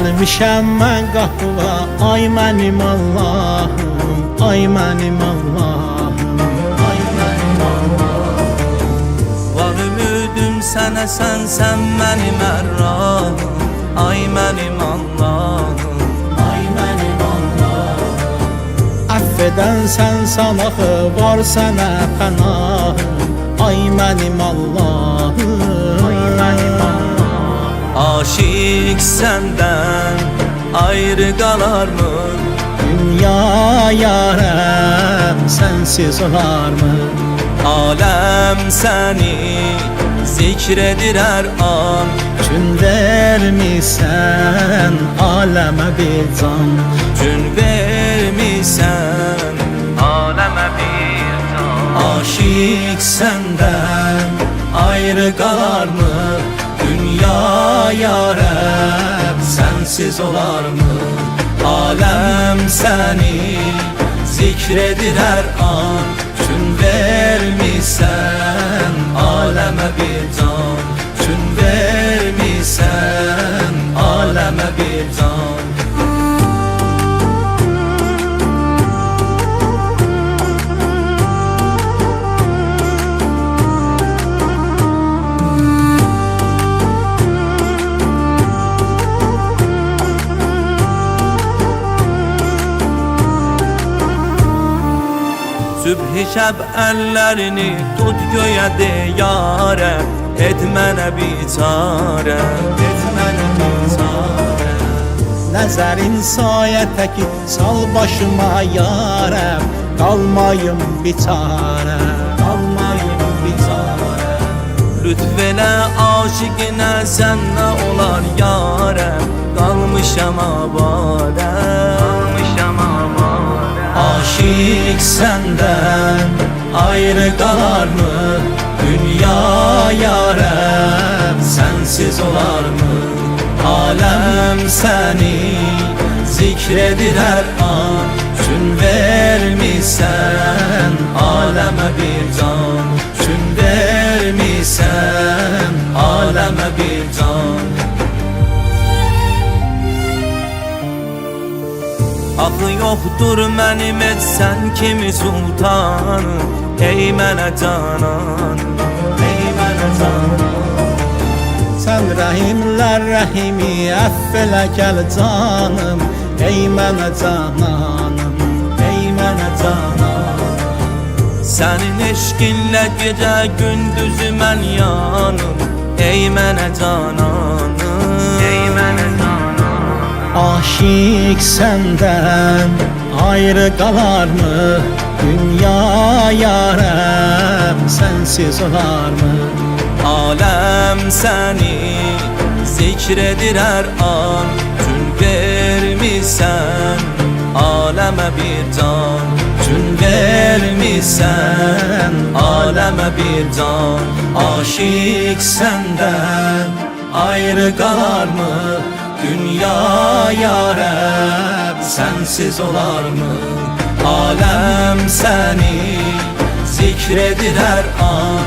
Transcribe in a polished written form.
Gəlmişəm mən qapığa, ay mənim Allahım, ay mənim Allahım, ay mənim Allahım. Var ümidim sənə, sən mənim ərrahım, ay mənim Allahım, ay mənim Allahım. Əff edənsən sanaxı, var sənə pənahım, ay mənim Allahım, ay mənim Allahım. Aşık səndən ayrı qalarmı? Dünya yarəm sənsiz olarmı? Aləm səni zikr edir hər an. Gün vermisən aləmə bir can, Gün vermisən aləmə bir can. Aşık səndən ayrı qalarmı? Dünya yarəm sənsiz olarmı? Aləm səni zikr edir hər an. Gün vermisən aləmə bir can, Gün vermisən aləmə bir can. Sübh-i şəb əllərini tut göyə de yarə, et mənə biçarə, et mənə biçarə. Nəzərin sayə təki sal başıma yarəm, qalmayım biçarə, qalmayım biçarə. Lütf elə aşiqinə sən nə olar yarəm, qalmışam abadə, qalmışam abadə. Aşiq səndən ayrı qalarmı? Dünya yarəm sənsiz olarmı? Aləm səni zikr edir hər an. Gün vermisən aləmə bir can, Gün vermisən aləmə bir can. Axı yoxdur mənim etsən kimi sultan, ey mənə canan, ey mənə canan. Sən rəhimlər rəhimi əff elə gəl canım, ey mənə cananım, ey mənə cananım. Sənin eşqinlə gecə gündüzü mən yanım, ey mənə cananım, ey mənə cananım. Aşık səndən ayrı qalarmı? Dünya yarəm sənsiz olarmı? Aləm səni zikr edir hər an. Gün vermisən aləmə bir can, Gün vermisən aləmə bir can. Aşık səndən ayrı qalarmı? Dünya yarəm sənsiz olarmı? Aləm səni zikr edir hər an.